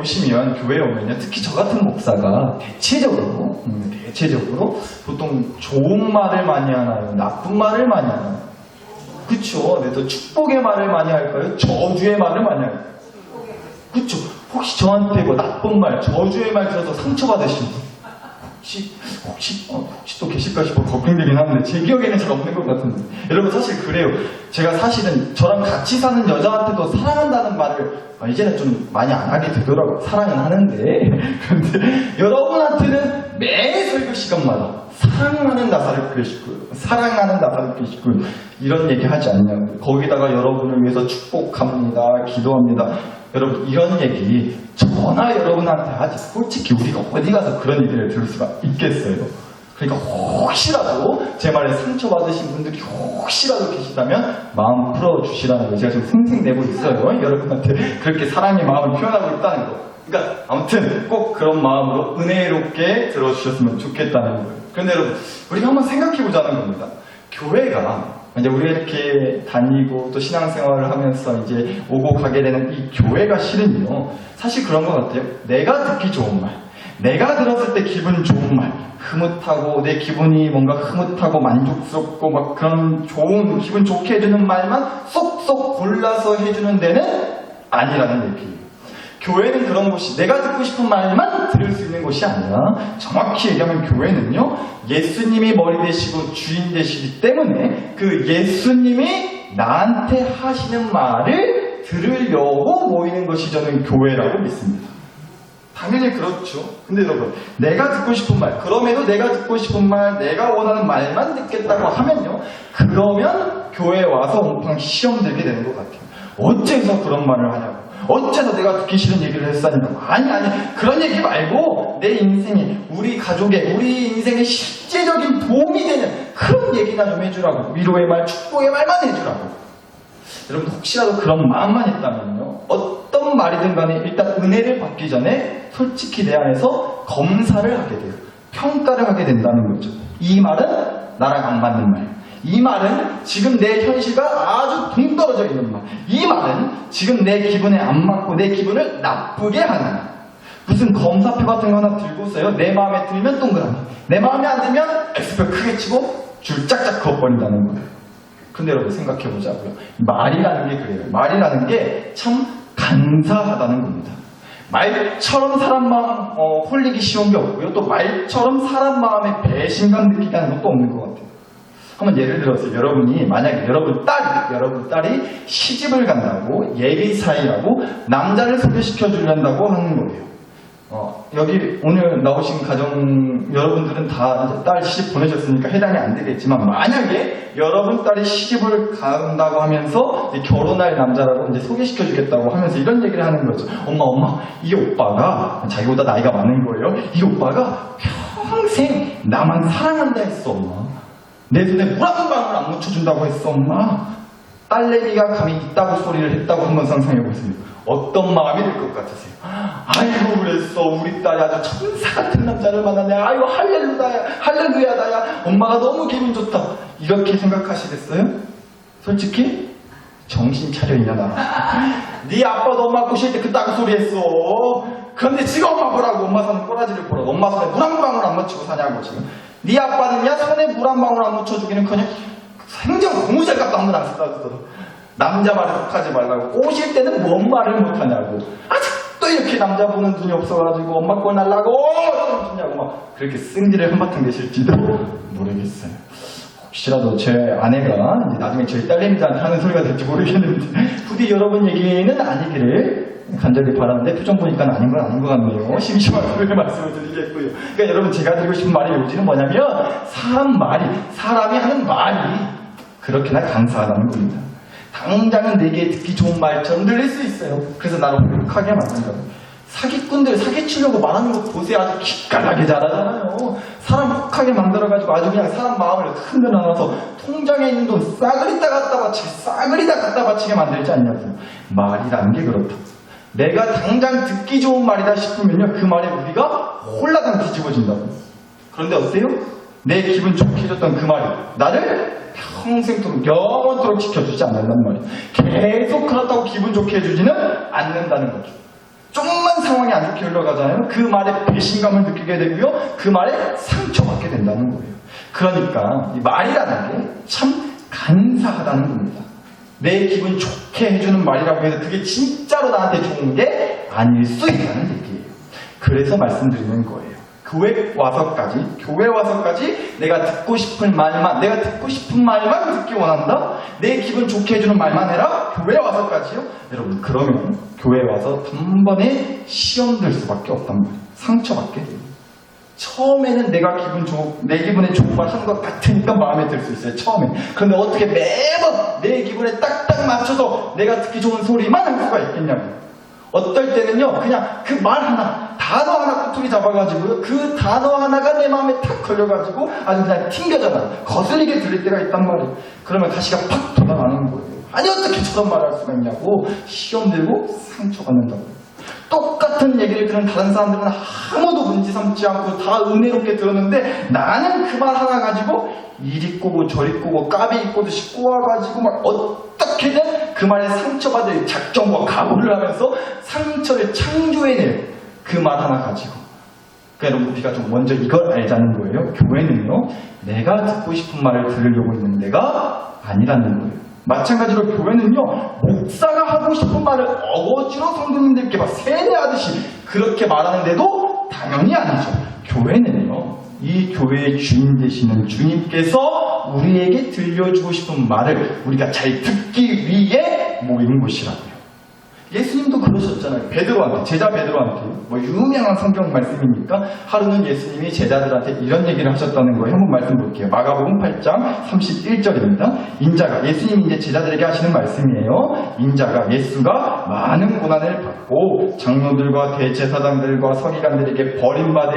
오시면, 교회에 오면요, 특히 저 같은 목사가 대체적으로 보통 좋은 말을 많이 하나요? 나쁜 말을 많이 하나요? 그쵸? 네, 또 축복의 말을 많이 할까요? 저주의 말을 많이 할까요? 그쵸? 혹시 저한테 뭐 나쁜 말, 저주의 말 들어서 상처받으신 분? 혹시 또 계실까 싶어 걱정되긴 하는데, 제 기억에는 잘 없는 것 같은데. 여러분, 사실 그래요. 제가 사실은 저랑 같이 사는 여자한테도 사랑한다는 말을 이제는 좀 많이 안 하게 되더라고요. 사랑은 하는데. 그런데 여러분한테는 매 설교 시간마다 사랑하는 나사렛 교식고요, 사랑하는 나사렛 교식고요, 이런 얘기 하지 않냐고요. 거기다가 여러분을 위해서 축복합니다, 기도합니다. 여러분, 이런 얘기 전화 여러분한테 하지. 솔직히 우리가 어디 가서 그런 얘기를 들을 수가 있겠어요. 그러니까 혹시라도 제 말에 상처받으신 분들이 혹시라도 계시다면 마음 풀어주시라는 거 제가 지금 생생내고 있어요. 여러분한테 그렇게 사랑의 마음을 표현하고 있다는 거. 그러니까 아무튼 꼭 그런 마음으로 은혜롭게 들어주셨으면 좋겠다는 거예요. 그런데 여러분, 우리가 한번 생각해보자는 겁니다. 교회가 이제 우리가 이렇게 다니고 또 신앙생활을 하면서 이제 오고 가게 되는 이 교회가 실은요, 사실 그런 것 같아요. 내가 듣기 좋은 말, 내가 들었을 때 기분 좋은 말, 흐뭇하고 내 기분이 뭔가 흐뭇하고 만족스럽고 막 그런 좋은 기분 좋게 해주는 말만 쏙쏙 골라서 해주는 데는 아니라는 얘기예요. 교회는 그런 곳이, 내가 듣고 싶은 말만 들을 수 있는 곳이 아니라, 정확히 얘기하면 교회는요, 예수님이 머리 되시고 주인 되시기 때문에 그 예수님이 나한테 하시는 말을 들으려고 모이는 것이 저는 교회라고 믿습니다. 당연히 그렇죠. 근데 여러분, 내가 듣고 싶은 말, 그럼에도 내가 듣고 싶은 말, 내가 원하는 말만 듣겠다고 하면요, 그러면 교회에 와서 옹팡 시험 들게 되는 것 같아요. 어째서 그런 말을 하냐고. 어째서 내가 듣기 싫은 얘기를 했었냐고. 아니, 그런 얘기 말고 내 인생에, 우리 가족에, 우리 인생에 실제적인 도움이 되는 그런 얘기나 좀 해주라고. 위로의 말, 축복의 말만 해주라고. 여러분, 혹시라도 그런 마음만 있다면요, 어떤 말이든 간에 일단 은혜를 받기 전에 솔직히 내 안에서 검사를 하게 돼요. 평가를 하게 된다는 거죠. 이 말은 나랑 안 맞는 말, 이 말은 지금 내 현실과 아주 동떨어져 있는 말, 이 말은 지금 내 기분에 안 맞고 내 기분을 나쁘게 하는 말. 무슨 검사표 같은 거 하나 들고서요, 내 마음에 들면 동그라미, 내 마음에 안 들면 X표 크게 치고 줄 짝짝 그어버린다는 거예요. 근데 여러분, 생각해보자고요. 말이라는 게 그래요. 말이라는 게 참 간사하다는 겁니다. 말처럼 사람 마음 홀리기 쉬운 게 없고요, 또 말처럼 사람 마음에 배신감 느끼게 하는 것도 없는 것 같아요. 한번 예를 들어서 여러분이, 만약에 여러분 딸이 시집을 간다고, 예비사이라고 남자를 소개시켜 주려고 하는 거예요. 여기 오늘 나오신 가정 여러분들은 다 이제 딸 시집 보내셨으니까 해당이 안 되겠지만, 만약에 여러분 딸이 시집을 간다고 하면서 이제 결혼할 남자라고 이제 소개시켜 주겠다고 하면서 이런 얘기를 하는 거죠. 엄마, 이 오빠가, 자기보다 나이가 많은 거예요. 이 오빠가 평생 나만 사랑한다 했어, 엄마. 내 손에 물 한 방울 안 묻혀준다고 했어, 엄마. 딸내미가 감히 있다고 소리를 했다고 한번 상상해보세요. 어떤 마음이 들 것 같으세요? 아이고, 그랬어. 우리 딸이 아주 천사 같은 남자를 만나네. 아이고, 할렐루야다야. 엄마가 너무 기분 좋다. 이렇게 생각하시겠어요? 솔직히? 정신 차려, 이년아. 네 아빠도 엄마 꼬실 때 그따구 소리 했어. 그런데 지금 엄마 보라고. 엄마 손에 꼬라지를 보라고. 엄마 손에 물 한 방울 안 묻히고 사냐고, 지금. 네 아빠는야, 손에 물 한 방울 안 묻혀주기는커녕 생전 고무장갑도 한 번 안 썼다고 그러더라고. 남자 말에 속하지 말라고. 꼬실 때는 뭔 말을 못하냐고. 아직도 이렇게 남자 보는 눈이 없어가지고 엄마 꼴 날라고 주냐고 막 그렇게 승질을 한바탕 내실지도 모르겠어요. 혹시라도 제 아내가 이제 나중에 저희 딸내미들한테 하는 소리가 될지 모르겠는데, 부디 여러분 얘기는 아니기를 간절히 바라는데, 표정 보니까 아닌 건 아닌 것 같네요. 심심한 소리를 말씀을 드리겠고요. 그러니까 여러분, 제가 드리고 싶은 말이 요지는 뭐냐면, 사람이 하는 말이 그렇게나 간사하다는 겁니다. 당장은 내게 듣기 좋은 말처럼 들릴 수 있어요. 그래서 나를 혹하게 만든다고. 사기꾼들 사기치려고 말하는 거 보세요. 아주 기깔나게 잘하잖아요. 사람 혹하게 만들어가지고 아주 그냥 사람 마음을 흔들어놔서 통장에 있는 돈 싸그리다 갖다 바치게 만들지 않냐고요. 말이라는 게 그렇다. 내가 당장 듣기 좋은 말이다 싶으면요, 그 말에 우리가 홀라당 뒤집어진다고. 그런데 어때요? 내 기분 좋게 해줬던 그 말이 나를 평생토록 영원토록 지켜주지 않는단 말이에요. 계속 그렇다고 기분 좋게 해주지는 않는다는 거죠. 좀만 상황이 안 좋게 흘러가잖아요. 그 말에 배신감을 느끼게 되고요. 그 말에 상처받게 된다는 거예요. 그러니까 이 말이라는 게 참 간사하다는 겁니다. 내 기분 좋게 해주는 말이라고 해서 그게 진짜로 나한테 좋은 게 아닐 수 있다는 얘기예요. 그래서 말씀드리는 거예요. 교회 와서까지 내가 듣고 싶은 말만 듣기 원한다? 내 기분 좋게 해주는 말만 해라? 교회 와서까지요? 여러분, 그러면 교회 와서 단번에 시험 들 수밖에 없단 말이에요. 상처받게 돼요. 처음에는 내 기분에 좋은 말 하는 것 같으니까 마음에 들 수 있어요. 처음엔. 그런데 어떻게 매번 내 기분에 딱딱 맞춰서 내가 듣기 좋은 소리만 할 수가 있겠냐고요. 어떨 때는요, 그냥 그 말 하나, 단어 하나 꼬투리 잡아가지고요, 그 단어 하나가 내 마음에 탁 걸려가지고 아주 그냥 튕겨져나요. 거슬리게 들릴 때가 있단 말이에요. 그러면 가시가 팍 돋아나는 거예요. 아니, 어떻게 저런 말을 할 수가 있냐고 시험 들고 상처받는다고요. 똑같은 얘기를 들은 다른 사람들은 아무도 문제 삼지 않고 다 은혜롭게 들었는데 나는 그 말 하나 가지고 이리 꼬고 저리 꼬고 까비 꼬듯이 꼬아가지고 막 어떻게든 그 말에 상처받을 작정과 각오를 하면서 상처를 창조해내요. 그 말 하나 가지고. 그러니까 여러분, 우리가 좀 먼저 이걸 알자는 거예요. 교회는요, 내가 듣고 싶은 말을 들으려고 있는 데가 아니라는 거예요. 마찬가지로 교회는요, 목사가 하고 싶은 말을 어거지로 성도님들께 막 세뇌하듯이 그렇게 말하는데도 당연히 아니죠. 교회는요, 이 교회의 주인 되시는 주님께서 우리에게 들려주고 싶은 말을 우리가 잘 듣기 위해 모인 곳이라고요. 예수님도 그러셨잖아요. 베드로한테, 제자 베드로한테. 유명한 성경 말씀이니까 하루는 예수님이 제자들한테 이런 얘기를 하셨다는 거예요. 한번 말씀 볼게요. 마가복음 8장 31절입니다. 인자가, 예수님이 이제 제자들에게 하시는 말씀이에요. 인자가, 예수가 많은 고난을 받고 장로들과 대제사장들과 서기관들에게 버림받아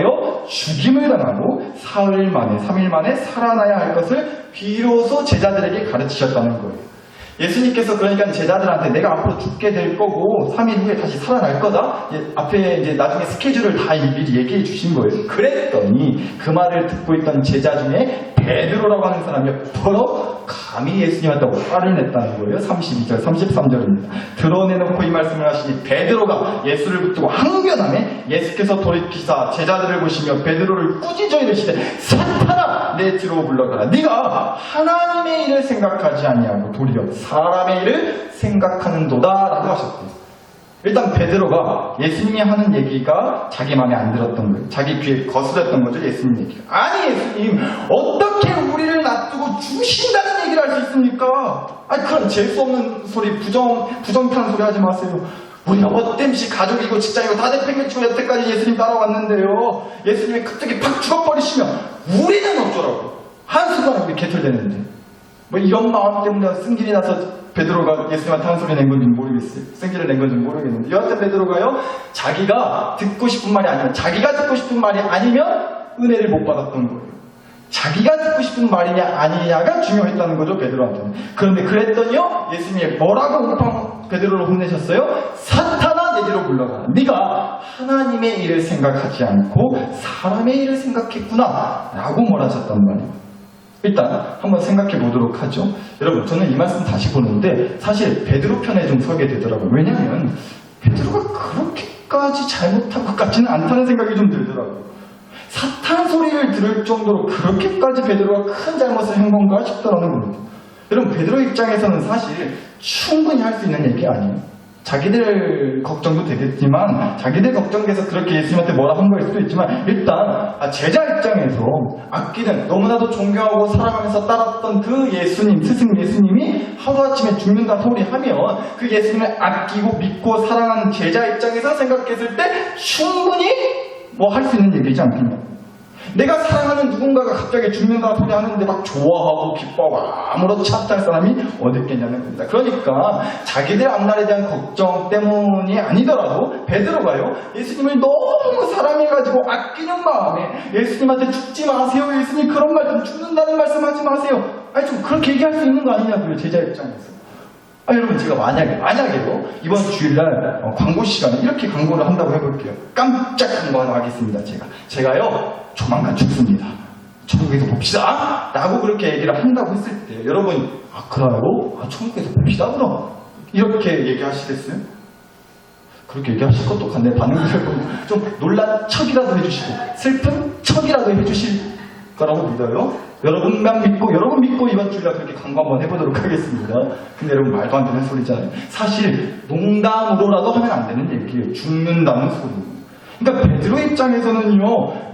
죽임을 당하고 3일 만에 살아나야 할 것을 비로소 제자들에게 가르치셨다는 거예요. 예수님께서 그러니까 제자들한테 내가 앞으로 죽게 될 거고 3일 후에 다시 살아날 거다. 앞에 이제 나중에 스케줄을 다 미리 얘기해 주신 거예요. 그랬더니 그 말을 듣고 있던 제자 중에 베드로라고 하는 사람이 더러 감히 예수님한테 화를 냈다는 거예요. 32절, 33절입니다. 드러내놓고 이 말씀을 하시니 베드로가 예수를 붙들고 항변하매 예수께서 돌이키사 제자들을 보시며 베드로를 꾸짖어 이르시되 사탄아 내 뒤로 물러가라. 네가 하나님의 일을 생각하지 아니하고 도리어 사람의 일을 생각하는도다 라고 하셨대요. 일단 베드로가 예수님이 하는 얘기가 자기 마음에 안 들었던 거예요. 자기 귀에 거슬렸던 거죠. 예수님 얘기가. 아니 예수님 어떻게 우리를 놔두고 죽으신다는 얘기를 할 수 있습니까? 아니 그런 재수없는 소리 부정타는 소리 하지 마세요. 우리가 어땜시 가족이고 직장이고 다 내팽개치고 여태까지 예수님 따라왔는데요. 예수님이 갑자기 팍 죽어버리시면 우리는 어쩌라고. 한순간에 우리 개털되는데 이런 마음 때문에 승질이 나서 베드로가 예수님한테 한 소리 낸 건지 모르겠어요. 승질을 낸 건지 모르겠는데 여하튼 베드로가요, 자기가 듣고 싶은 말이 아니면 자기가 듣고 싶은 말이 아니면 은혜를 못 받았던 거예요. 자기가 듣고 싶은 말이냐 아니냐가 중요했다는 거죠, 베드로한테는. 그런데 그랬더니요, 예수님이 뭐라고 베드로를 혼내셨어요? 사탄아 내 뒤로 물러가라. 네가 하나님의 일을 생각하지 않고 사람의 일을 생각했구나 라고 몰아셨단 말이에요. 일단 한번 생각해 보도록 하죠. 여러분, 저는 이 말씀 다시 보는데 사실 베드로 편에 좀 서게 되더라고요. 왜냐하면 베드로가 그렇게까지 잘못한 것 같지는 않다는 생각이 좀 들더라고요. 사탄 소리를 들을 정도로 그렇게까지 베드로가 큰 잘못을 한 건가 싶더라는 겁니다. 여러분, 베드로 입장에서는 사실 충분히 할 수 있는 얘기 아니에요. 자기들 걱정도 되겠지만 자기들 걱정돼서 그렇게 예수님한테 뭐라 한 거일 수도 있지만 일단 제자 입장에서 아끼는 너무나도 존경하고 사랑하면서 따랐던 그 예수님, 스승 예수님이 하루아침에 죽는다 소리 하면 그 예수님을 아끼고 믿고 사랑하는 제자 입장에서 생각했을 때 충분히 뭐 할 수 있는 얘기지 않겠냐. 내가 사랑하는 누군가가 갑자기 죽는다 소리 하는데 막 좋아하고 기뻐하고 아무렇지 않다는 사람이 어디 있겠냐는 겁니다. 그러니까 자기들 앞날에 대한 걱정 때문이 아니더라도 베드로가요, 예수님을 너무 사랑해가지고 아끼는 마음에 예수님한테 죽지 마세요, 예수님 그런 말씀, 죽는다는 말씀하지 마세요, 아니 좀 그렇게 얘기할 수 있는 거 아니냐고요, 제자 입장에서. 여러분, 제가 만약에요 이번 주일날 광고 시간에 이렇게 광고를 한다고 해볼게요. 깜짝 광고 하나 하겠습니다. 제가요 조만간 죽습니다, 천국에서 봅시다 라고 그렇게 얘기를 한다고 했을 때 여러분, 그래요? 천국에서 봅시다 그럼 이렇게 얘기하시겠어요? 그렇게 얘기하실 것도 같네. 반응들을 보면 좀 놀란 척이라도 해주시고 슬픈 척이라도 해주실 거라고 믿어요. 여러분만 믿고 여러분 믿고 이번 주일날 그렇게 강구 한번 해보도록 하겠습니다. 근데 여러분 말도 안 되는 소리잖아요. 사실 농담으로라도 하면 안 되는 얘기예요. 죽는다는 소리. 그러니까 베드로 입장에서는요,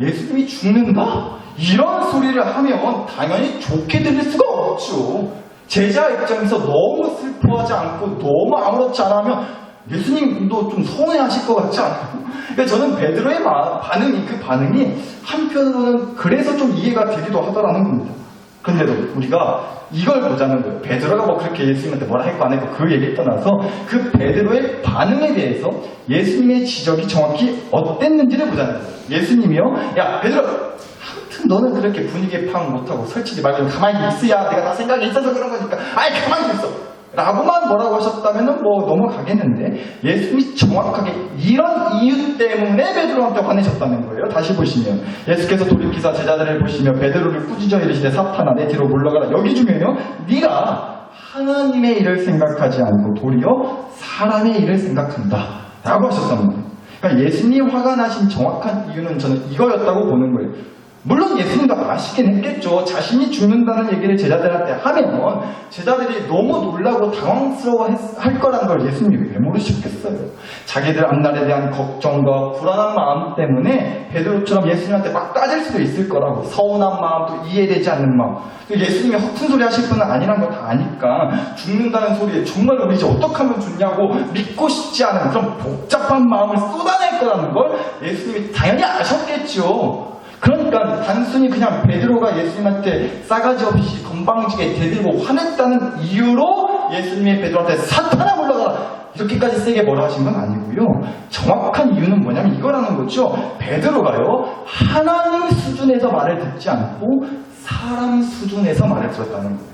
예수님이 죽는다? 이런 소리를 하면 당연히 좋게 들릴 수가 없죠. 제자 입장에서 너무 슬퍼하지 않고 너무 아무렇지 않아 하면 예수님도 좀 서운해하실 것 같지 않아요? 그러니까 저는 베드로의 반응이 한편으로는 그래서 좀 이해가 되기도 하더라는 겁니다. 근데도 우리가 이걸 보자는 거예요. 베드로가 뭐 그렇게 예수님한테 뭐라 했고 안 했고 그 얘기 떠나서 그 베드로의 반응에 대해서 예수님의 지적이 정확히 어땠는지를 보자는 거예요. 예수님이요, 야 베드로, 하여튼 너는 그렇게 분위기에 파악 못하고 설치지 말고 가만히 있어야 내가 다 생각이 있어서 그런 거니까 아이 가만히 있어 라고만 뭐라고 하셨다면 뭐 넘어가겠는데, 예수님이 정확하게 이런 이유 때문에 베드로한테 화내셨다는 거예요. 다시 보시면 예수께서 돌이키사 제자들을 보시며 베드로를 꾸짖어 이르시되 사탄아 내 뒤로 물러가라. 여기 중에요, 네가 하나님의 일을 생각하지 않고 도리어 사람의 일을 생각한다 라고 하셨다는 거예요. 그러니까 예수님이 화가 나신 정확한 이유는 저는 이거였다고 보는 거예요. 물론 예수님도 아시긴 했겠죠. 자신이 죽는다는 얘기를 제자들한테 하면 제자들이 너무 놀라고 당황스러워할 거란 걸 예수님이 왜 모르셨겠어요. 자기들 앞날에 대한 걱정과 불안한 마음 때문에 베드로처럼 예수님한테 막 따질 수도 있을 거라고, 서운한 마음도 이해되지 않는 마음, 예수님이 허튼 소리 하실 분은 아니란 거 다 아니까 죽는다는 소리에 정말 우리 이제 어떻게 하면 좋냐고 믿고 싶지 않은 그런 복잡한 마음을 쏟아낼 거라는 걸 예수님이 당연히 아셨겠죠. 그러니까 단순히 그냥 베드로가 예수님한테 싸가지 없이 건방지게 대들고 화냈다는 이유로 예수님이 베드로한테 사탄아 물러가라 이렇게까지 세게 뭐라 하신 건 아니고요. 정확한 이유는 뭐냐면 이거라는 거죠. 베드로가요, 하나님 수준에서 말을 듣지 않고 사람 수준에서 말을 들었다는 거예요.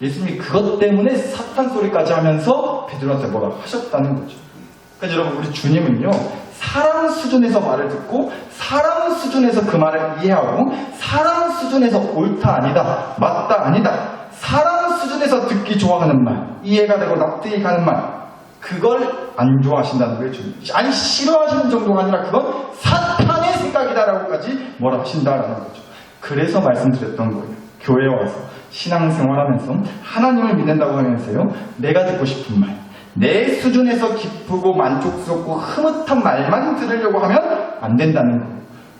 예수님이 그것 때문에 사탄 소리까지 하면서 베드로한테 뭐라 하셨다는 거죠. 그러니까 여러분, 우리 주님은요, 사람 수준에서 말을 듣고 사람 수준에서 그 말을 이해하고 사람 수준에서 옳다 아니다, 맞다 아니다, 사람 수준에서 듣기 좋아하는 말, 이해가 되고 납득이 가는 말, 그걸 안 좋아하신다는 거예요. 아니 싫어하시는 정도가 아니라 그건 사탄의 생각이다라고까지 뭐라 하신다라는 거죠. 그래서 말씀드렸던 거예요. 교회에 와서 신앙생활하면서 하나님을 믿는다고 하면서요, 내가 듣고 싶은 말, 내 수준에서 기쁘고 만족스럽고 흐뭇한 말만 들으려고 하면 안 된다는 거예요.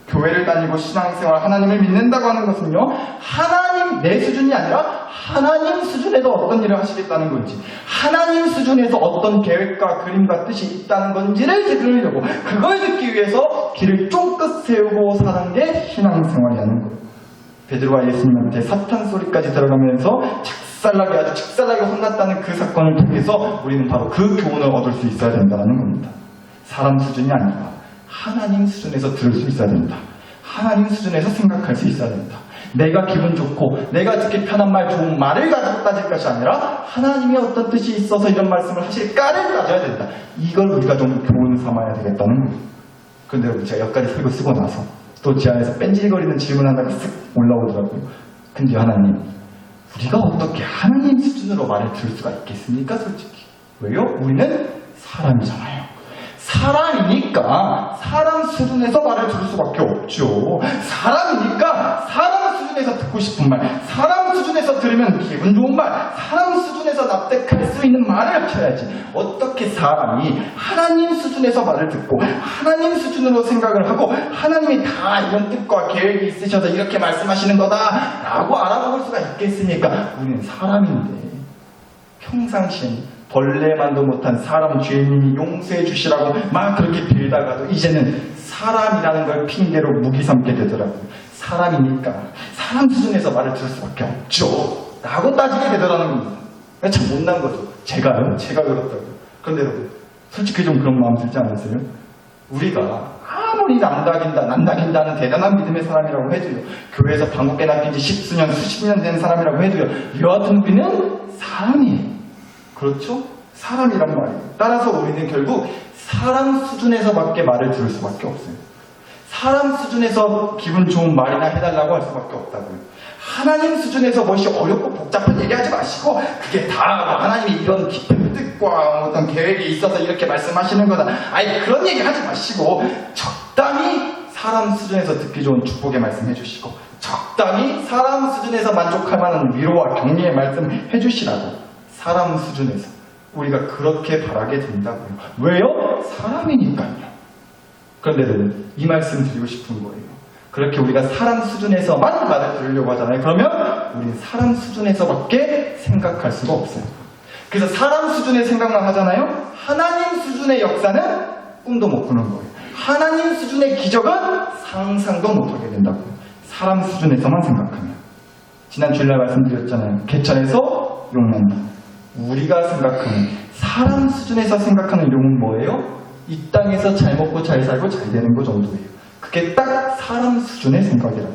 교회를 다니고 신앙생활, 하나님을 믿는다고 하는 것은요, 하나님 내 수준이 아니라 하나님 수준에서 어떤 일을 하시겠다는 건지, 하나님 수준에서 어떤 계획과 그림과 뜻이 있다는 건지를 들으려고, 그걸 듣기 위해서 길을 쫑긋 세우고 사는 게 신앙생활이라는 거예요. 베드로가 예수님한테 사탄 소리까지 들어가면서 아주 직살나게 혼났다는 그 사건을 통해서 우리는 바로 그 교훈을 얻을 수 있어야 된다는 겁니다. 사람 수준이 아니라 하나님 수준에서 들을 수 있어야 된다. 하나님 수준에서 생각할 수 있어야 된다. 내가 기분 좋고 내가 듣기 편한 말, 좋은 말을 가지고 따질 것이 아니라 하나님이 어떤 뜻이 있어서 이런 말씀을 하실까를 따져야 된다. 이걸 우리가 좀 교훈 삼아야 되겠다는 거예요. 그런데 제가 여기까지 설교 쓰고 나서 또 제 안에서 뺀질거리는 질문 하나가 쓱 올라오더라고요. 근데 하나님, 우리가 어떻게 하나님 수준으로 말을 들을 수가 있겠습니까? 솔직히. 왜요? 우리는 사람이잖아요. 사람이니까 사람 수준에서 말을 들을 수밖에 없죠. 사람이니까 사람 수준에서 듣고 싶은 말, 사람 수준에서 들으면 기분 좋은 말, 사람 수준에서 납득할 수 있는 말을 하셔야지. 어떻게 사람이 하나님 수준에서 말을 듣고 하나님 수준으로 생각을 하고 하나님이 다 이런 뜻과 계획이 있으셔서 이렇게 말씀하시는 거다 라고 알아볼 수가 있겠습니까? 우리는 사람인데 평상시엔 벌레만도 못한 사람 죄인님이 용서해 주시라고 막 그렇게 빌다가도 이제는 사람이라는 걸 핑계로 무기 삼게 되더라고요. 사람이니까 사람 수준에서 말을 들을 수밖에 없죠 라고 따지게 되더라는 겁니다. 참 못난 거죠. 제가 그렇다고요. 그런데 여러분, 솔직히 좀 그런 마음 들지 않으세요? 우리가 아무리 난다긴다는 대단한 믿음의 사람이라고 해도요, 교회에서 방국계 낚인 지 십수년, 수십 년 된 사람이라고 해도요, 여하튼 우리는 사람이에요. 그렇죠? 사람이란 말이에요. 따라서 우리는 결국 사람 수준에서밖에 말을 들을 수밖에 없어요. 사람 수준에서 기분 좋은 말이나 해달라고 할 수밖에 없다고요. 하나님 수준에서 무엇이 어렵고 복잡한 얘기하지 마시고 그게 다 하나님이 이런 깊은 뜻과 어떤 계획이 있어서 이렇게 말씀하시는 거다. 아니 그런 얘기 하지 마시고 적당히 사람 수준에서 듣기 좋은 축복의 말씀 해주시고 적당히 사람 수준에서 만족할 만한 위로와 격려의 말씀 해주시라고. 사람 수준에서 우리가 그렇게 바라게 된다고요. 왜요? 사람이니까요. 그런데도 이 말씀 드리고 싶은 거예요. 그렇게 우리가 사람 수준에서만 말을 들으려고 하잖아요. 그러면 우리는 사람 수준에서밖에 생각할 수가 없어요. 그래서 사람 수준의 생각만 하잖아요. 하나님 수준의 역사는 꿈도 못 꾸는 거예요. 하나님 수준의 기적은 상상도 못하게 된다고요. 사람 수준에서만 생각하면. 지난 주일날 말씀드렸잖아요. 개천에서 용난다. 우리가 생각하는 사람 수준에서 생각하는 용은 뭐예요? 이 땅에서 잘 먹고 잘 살고 잘 되는 거 정도예요. 그게 딱 사람 수준의 생각이라고.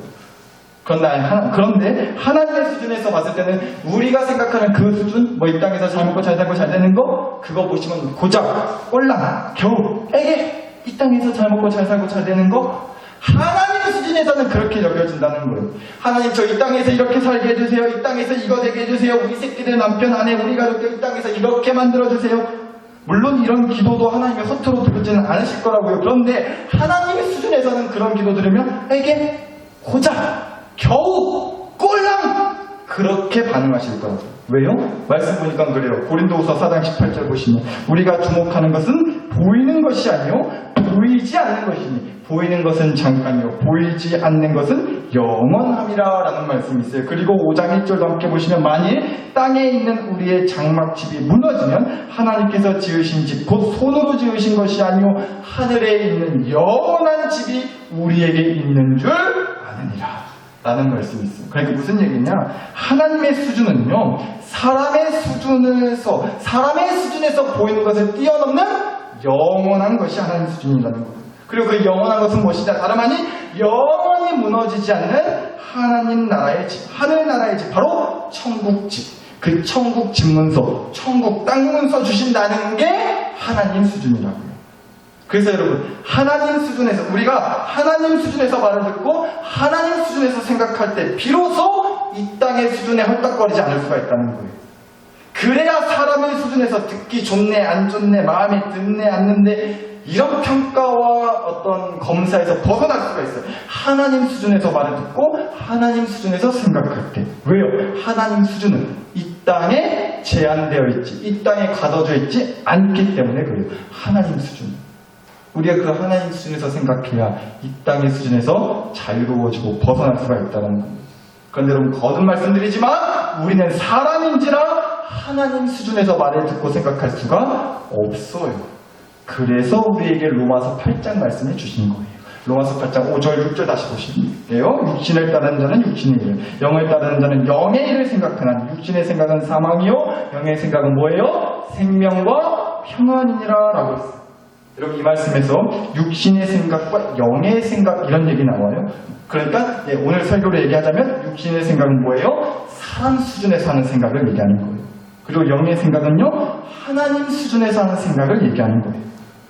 그런데 하나님의 수준에서 봤을 때는 우리가 생각하는 그 수준, 뭐 이 땅에서 잘 먹고 잘 살고 잘 되는 거, 그거 보시면 고작, 꼴랑, 겨우, 에게 이 땅에서 잘 먹고 잘 살고 잘 되는 거, 하나님의 수준에서는 그렇게 여겨진다는 거예요. 하나님 저 이 땅에서 이렇게 살게 해주세요. 이 땅에서 이거 되게 해주세요. 우리 새끼들, 남편, 아내, 우리 가족들 이 땅에서 이렇게 만들어주세요. 물론 이런 기도도 하나님의 허투루 들으지는 않으실 거라고요. 그런데 하나님의 수준에서는 그런 기도 들으면 에게 고작 겨우 꼴랑 그렇게 반응하실 거라고요. 왜요? 말씀 보니까 그래요. 고린도후서 4장 18절 보시면 우리가 주목하는 것은 보이는 것이 아니요 보이지 않는 것이니 보이는 것은 잠깐이요 보이지 않는 것은 영원함이라 라는 말씀이 있어요. 그리고 5장 1절도 함께 보시면 만일 땅에 있는 우리의 장막집이 무너지면 하나님께서 지으신 집 곧 손으로 지으신 것이 아니요 하늘에 있는 영원한 집이 우리에게 있는 줄 아느니라 라는 말씀이 있어요. 그러니까 무슨 얘기냐, 하나님의 수준은요 사람의 수준에서 보이는 것을 뛰어넘는 영원한 것이 하나님의 수준이라는 거예요. 그리고 그 영원한 것은 무엇이냐, 다름 아닌 영원히 무너지지 않는 하나님 나라의 집, 하늘나라의 집, 바로 천국집. 그 천국 집문서, 천국 땅 문서 주신다는 게 하나님 수준이라고요. 그래서 여러분, 하나님 수준에서, 우리가 하나님 수준에서 말을 듣고 하나님 수준에서 생각할 때 비로소 이 땅의 수준에 헐떡거리지 않을 수가 있다는 거예요. 그래야 사람의 수준에서 듣기 좋네 안 좋네 마음에 듣네 않는데 이런 평가와 어떤 검사에서 벗어날 수가 있어요. 하나님 수준에서 말을 듣고 하나님 수준에서 생각할 때. 왜요? 하나님 수준은 이 땅에 제한되어 있지, 이 땅에 가둬져 있지 않기 때문에 그래요. 하나님 수준. 우리가 그 하나님 수준에서 생각해야 이 땅의 수준에서 자유로워지고 벗어날 수가 있다는 겁니다. 그런데 여러분 거듭 말씀드리지만 우리는 사람인지라 하나님 수준에서 말을 듣고 생각할 수가 없어요. 그래서 우리에게 로마서 8장 말씀해 주신 거예요. 로마서 8장 5절 6절 다시 보실게요. 육신을 따르는 자는 육신의 일을, 영을 따르는 자는 영의 일을 생각하나니 육신의 생각은 사망이요 영의 생각은 뭐예요? 생명과 평안이니라 라고 했어요. 여러분 이 말씀에서 육신의 생각과 영의 생각 이런 얘기 나와요. 그러니까 오늘 설교를 얘기하자면 육신의 생각은 뭐예요? 사람 수준에서 하는 생각을 얘기하는 거예요. 그리고 영의 생각은요 하나님 수준에서 하는 생각을 얘기하는 거예요.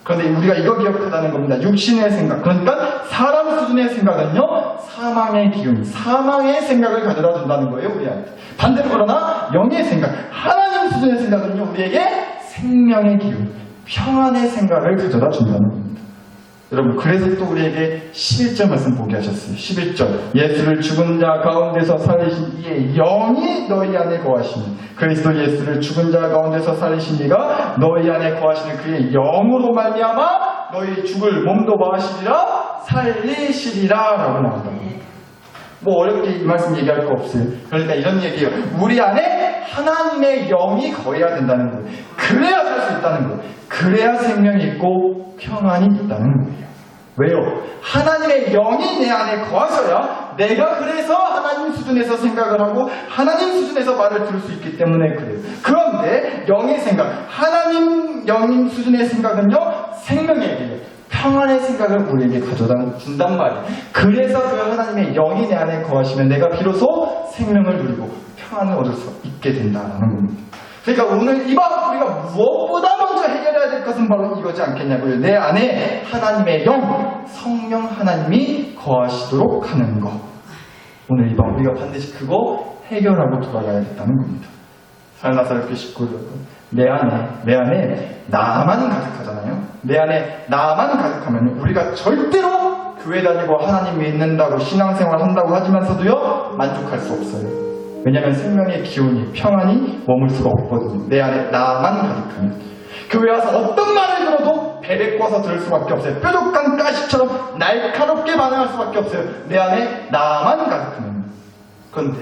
그런데 우리가 이거 기억하라는 겁니다. 육신의 생각, 그러니까 사람 수준의 생각은요 사망의 기운, 사망의 생각을 가져다 준다는 거예요 우리한테. 반대로 그러나 영의 생각, 하나님 수준의 생각은요 우리에게 생명의 기운, 평안의 생각을 가져다 준다는 겁니다. 여러분 그래서 또 우리에게 11절 말씀 보게 하셨어요. 11절 예수를 죽은 자 가운데서 살리신 이의 영이 너희 안에 거하시니 그리스도 예수를 죽은 자 가운데서 살리신 이가 너희 안에 거하시는 그의 영으로 말미암아 너희 죽을 몸도 마시리라 살리시리라 라고 나온다. 뭐 어렵게 이 말씀 얘기할 거 없어요. 그러니까 이런 얘기예요. 우리 안에 하나님의 영이 거해야 된다는 거예요. 그래야 살 수 있다는 거예요. 그래야 생명이 있고 평안이 있다는 거예요. 왜요? 하나님의 영이 내 안에 거하셔야 내가 그래서 하나님 수준에서 생각을 하고 하나님 수준에서 말을 들을 수 있기 때문에 그래요. 그런데 영의 생각, 하나님 영인 수준의 생각은요 생명의 얘기예요. 평안의 생각을 우리에게 가져다 준단 말이에요. 그래서 그 하나님의 영이 내 안에 거하시면 내가 비로소 생명을 누리고 평안을 얻을 수 있게 된다는 겁니다. 그러니까 오늘 이 밤 우리가 무엇보다 먼저 해결해야 될 것은 바로 이거지 않겠냐고요. 내 안에 하나님의 영, 성령 하나님이 거하시도록 하는 것. 오늘 이 밤 우리가 반드시 그거 해결하고 돌아가야겠다는 겁니다. 살나살교 식구 여러분, 내 안에 나만 가득하잖아요. 내 안에 나만 가득하면 우리가 절대로 교회 다니고 하나님 믿는다고 신앙생활 한다고 하지만서도요 만족할 수 없어요. 왜냐하면 생명의 기운이 평안이 머물 수가 없거든요. 내 안에 나만 가득하면 교회 와서 어떤 말을 들어도 배를 꿔서 들을 수밖에 없어요. 뾰족한 가시처럼 날카롭게 반응할 수밖에 없어요. 내 안에 나만 가득하면. 그런데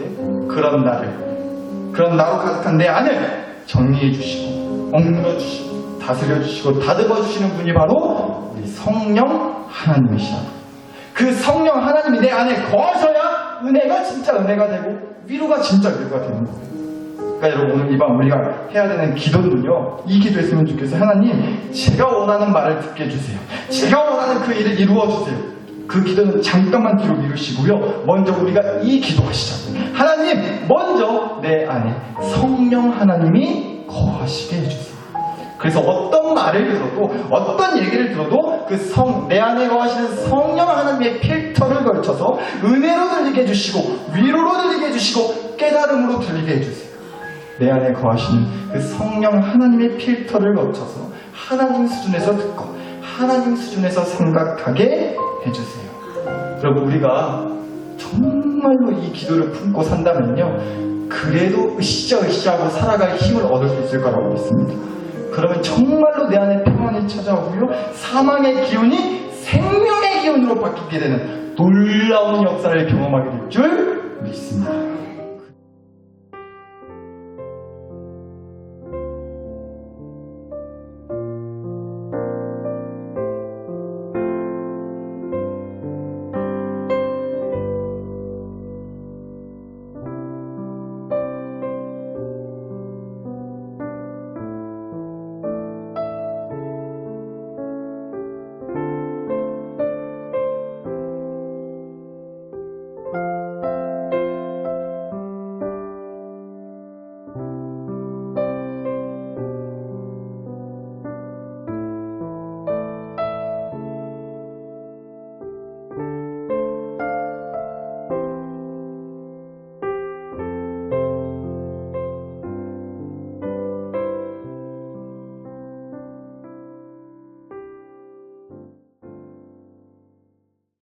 그런 나로 가득한 내 안을 정리해 주시고 억눌러 주시고 다스려 주시고 다듬어 주시는 분이 바로 우리 성령 하나님이시다. 그 성령 하나님이 내 안에 거하셔야 은혜가 진짜 은혜가 되고 위로가 진짜 위로가 되는 거예요. 그러니까 여러분 오늘 이 밤 우리가 해야 되는 기도는요 이 기도했으면 좋겠어요. 하나님 제가 원하는 말을 듣게 해주세요. 제가 원하는 그 일을 이루어 주세요. 그 기도는 잠깐만 뒤로 미루시고요 먼저 우리가 이 기도하시자고요. 하나님 먼저 내 안에 성령 하나님이 거하시게 해주세요. 그래서 어떤 말을 들어도 어떤 얘기를 들어도 내 안에 거하시는 성령 하나님의 필터를 걸쳐서 은혜로 들리게 해주시고 위로로 들리게 해주시고 깨달음으로 들리게 해주세요. 내 안에 거하시는 그 성령 하나님의 필터를 거쳐서 하나님 수준에서 듣고 하나님 수준에서 생각하게 해주세요. 여러분 우리가 정말로 이 기도를 품고 산다면요 그래도 으쌰으쌰하고 살아갈 힘을 얻을 수 있을 거라고 믿습니다. 그러면 정말로 내 안에 평안이 찾아오고요 사망의 기운이 생명의 기운으로 바뀌게 되는 놀라운 역사를 경험하게 될 줄 믿습니다.